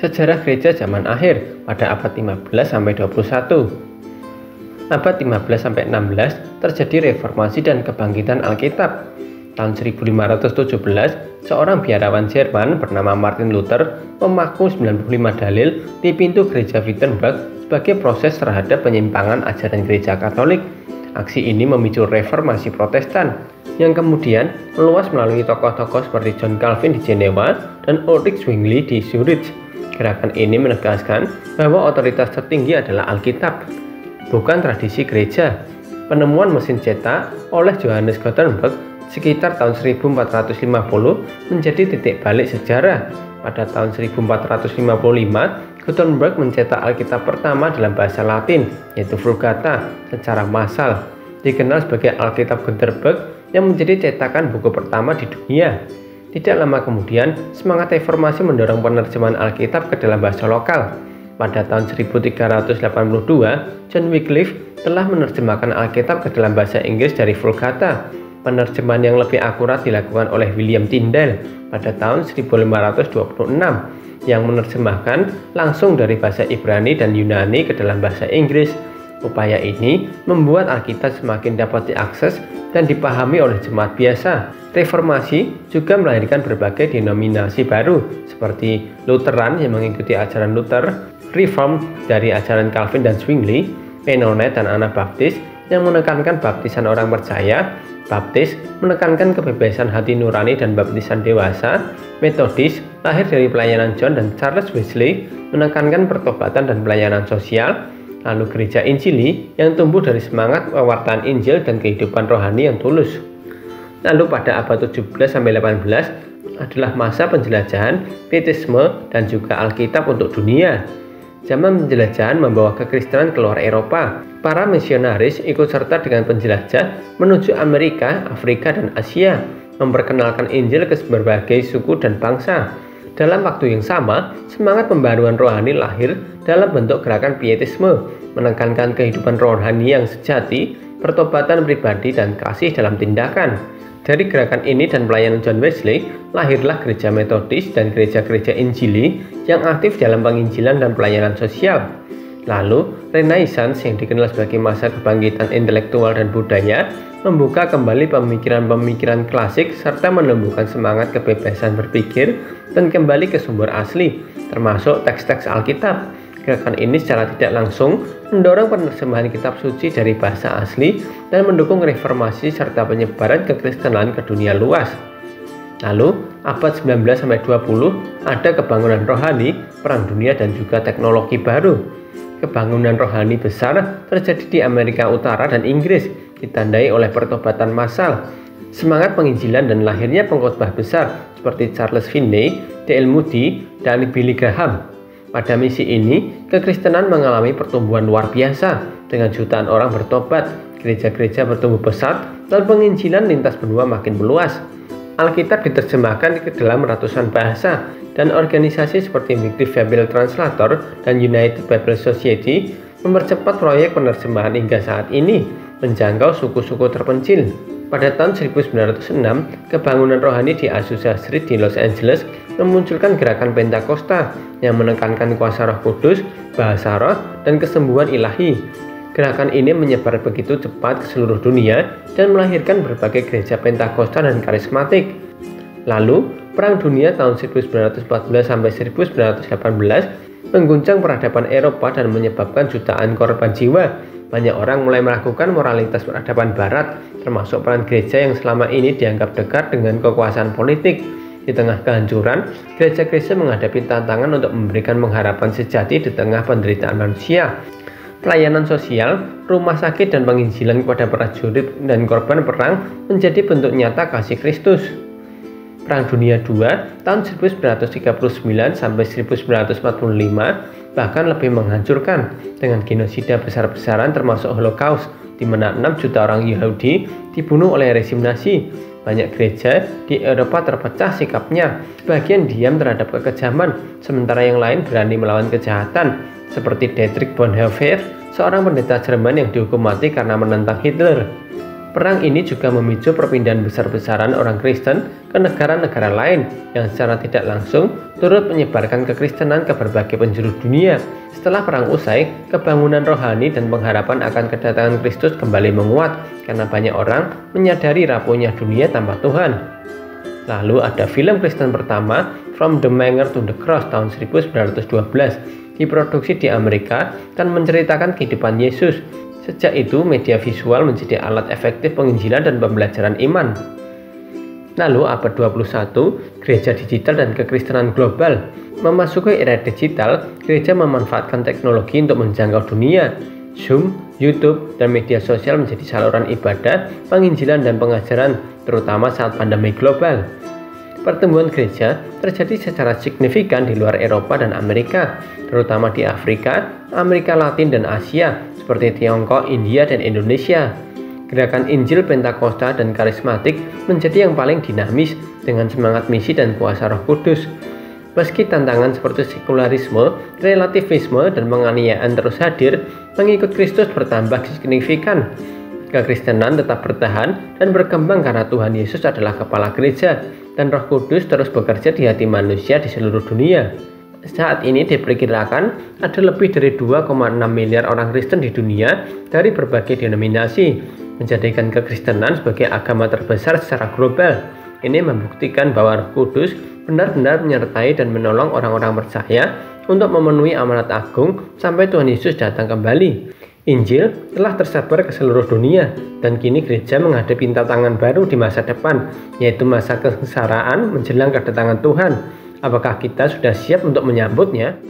Sejarah gereja zaman akhir pada abad 15 sampai 21. Abad 15 sampai 16 terjadi reformasi dan kebangkitan Alkitab. Tahun 1517, seorang biarawan Jerman bernama Martin Luther memaku 95 dalil di pintu gereja Wittenberg sebagai proses terhadap penyimpangan ajaran gereja Katolik. Aksi ini memicu reformasi Protestan yang kemudian meluas melalui tokoh-tokoh seperti John Calvin di Jenewa dan Ulrich Zwingli di Zurich. Gerakan ini menegaskan bahwa otoritas tertinggi adalah Alkitab, bukan tradisi gereja. Penemuan mesin cetak oleh Johannes Gutenberg sekitar tahun 1450 menjadi titik balik sejarah. Pada tahun 1455, Gutenberg mencetak Alkitab pertama dalam bahasa Latin, yaitu Vulgata, secara massal. Dikenal sebagai Alkitab Gutenberg yang menjadi cetakan buku pertama di dunia. Tidak lama kemudian, semangat reformasi mendorong penerjemahan Alkitab ke dalam bahasa lokal. Pada tahun 1382, John Wycliffe telah menerjemahkan Alkitab ke dalam bahasa Inggris dari Vulgata. Penerjemahan yang lebih akurat dilakukan oleh William Tyndale pada tahun 1526, yang menerjemahkan langsung dari bahasa Ibrani dan Yunani ke dalam bahasa Inggris. Upaya ini membuat Alkitab semakin dapat diakses dan dipahami oleh jemaat biasa. Reformasi juga melahirkan berbagai denominasi baru seperti Lutheran yang mengikuti ajaran Luther, Reformed dari ajaran Calvin dan Zwingli, Mennonite dan Anabaptis yang menekankan baptisan orang percaya, Baptis menekankan kebebasan hati nurani dan baptisan dewasa, Metodis lahir dari pelayanan John dan Charles Wesley menekankan pertobatan dan pelayanan sosial, lalu Gereja Injili yang tumbuh dari semangat pewartaan Injil dan kehidupan rohani yang tulus. Lalu pada abad 17-18 adalah masa penjelajahan, pietisme, dan juga Alkitab untuk dunia. Zaman penjelajahan membawa kekristenan keluar Eropa. Para misionaris ikut serta dengan penjelajah menuju Amerika, Afrika, dan Asia, memperkenalkan Injil ke berbagai suku dan bangsa. Dalam waktu yang sama, semangat pembaruan rohani lahir dalam bentuk gerakan pietisme, menekankan kehidupan rohani yang sejati, pertobatan pribadi, dan kasih dalam tindakan. Dari gerakan ini dan pelayanan John Wesley, lahirlah gereja Metodis dan gereja-gereja Injili yang aktif dalam penginjilan dan pelayanan sosial. Lalu, Renaissance yang dikenal sebagai masa kebangkitan intelektual dan budaya, membuka kembali pemikiran-pemikiran klasik serta menumbuhkan semangat kebebasan berpikir dan kembali ke sumber asli, termasuk teks-teks Alkitab. Gerakan ini secara tidak langsung mendorong penerjemahan kitab suci dari bahasa asli dan mendukung reformasi serta penyebaran kekristenan ke dunia luas. Lalu, abad 19-20 ada kebangunan rohani, perang dunia, dan juga teknologi baru. Kebangunan rohani besar terjadi di Amerika Utara dan Inggris, ditandai oleh pertobatan massal, semangat penginjilan, dan lahirnya pengkhotbah besar seperti Charles Finney, D.L. Moody, dan Billy Graham. Pada misi ini, kekristenan mengalami pertumbuhan luar biasa dengan jutaan orang bertobat, gereja-gereja bertumbuh pesat, dan penginjilan lintas benua makin meluas. Alkitab diterjemahkan ke dalam ratusan bahasa, dan organisasi seperti Wycliffe Bible Translator dan United Bible Society mempercepat proyek penerjemahan hingga saat ini, menjangkau suku-suku terpencil. Pada tahun 1906, kebangunan rohani di Azusa Street di Los Angeles memunculkan gerakan Pentakosta yang menekankan kuasa Roh Kudus, bahasa roh, dan kesembuhan ilahi. Gerakan ini menyebar begitu cepat ke seluruh dunia dan melahirkan berbagai gereja Pentakosta dan karismatik. Lalu, Perang Dunia tahun 1914-1918 mengguncang peradaban Eropa dan menyebabkan jutaan korban jiwa. Banyak orang mulai melakukan moralitas peradaban Barat, termasuk peran gereja yang selama ini dianggap dekat dengan kekuasaan politik. Di tengah kehancuran, gereja-gereja menghadapi tantangan untuk memberikan pengharapan sejati di tengah penderitaan manusia. Pelayanan sosial, rumah sakit, dan penginjilan kepada prajurit dan korban perang menjadi bentuk nyata kasih Kristus. Perang Dunia II tahun 1939 sampai 1945 bahkan lebih menghancurkan dengan genosida besar-besaran termasuk Holocaust, di mana 6 juta orang Yahudi dibunuh oleh rezim Nazi. Banyak gereja di Eropa terpecah sikapnya, sebagian diam terhadap kekejaman, sementara yang lain berani melawan kejahatan, seperti Dietrich Bonhoeffer, seorang pendeta Jerman yang dihukum mati karena menentang Hitler. Perang ini juga memicu perpindahan besar-besaran orang Kristen ke negara-negara lain yang secara tidak langsung turut menyebarkan kekristenan ke berbagai penjuru dunia. Setelah perang usai, kebangunan rohani dan pengharapan akan kedatangan Kristus kembali menguat karena banyak orang menyadari rapuhnya dunia tanpa Tuhan. Lalu ada film Kristen pertama, From the Manger to the Cross tahun 1912, diproduksi di Amerika dan menceritakan kehidupan Yesus. Sejak itu, media visual menjadi alat efektif penginjilan dan pembelajaran iman. Lalu, abad 21, gereja digital dan kekristenan global. Memasuki era digital, gereja memanfaatkan teknologi untuk menjangkau dunia. Zoom, YouTube, dan media sosial menjadi saluran ibadah, penginjilan, dan pengajaran, terutama saat pandemi global. Pertumbuhan gereja terjadi secara signifikan di luar Eropa dan Amerika, terutama di Afrika, Amerika Latin, dan Asia, seperti Tiongkok, India, dan Indonesia. Gerakan Injil Pentakosta dan karismatik menjadi yang paling dinamis dengan semangat misi dan kuasa Roh Kudus. Meski tantangan seperti sekularisme, relativisme, dan penganiayaan terus hadir, pengikut Kristus bertambah signifikan. Kekristenan tetap bertahan dan berkembang karena Tuhan Yesus adalah kepala gereja, dan Roh Kudus terus bekerja di hati manusia di seluruh dunia. Saat ini diperkirakan ada lebih dari 2,6 miliar orang Kristen di dunia dari berbagai denominasi, menjadikan kekristenan sebagai agama terbesar secara global. Ini membuktikan bahwa Roh Kudus benar-benar menyertai dan menolong orang-orang percaya untuk memenuhi amanat agung sampai Tuhan Yesus datang kembali. Injil telah tersebar ke seluruh dunia, dan kini gereja menghadapi tantangan baru di masa depan, yaitu masa kesengsaraan menjelang kedatangan Tuhan. Apakah kita sudah siap untuk menyambutnya?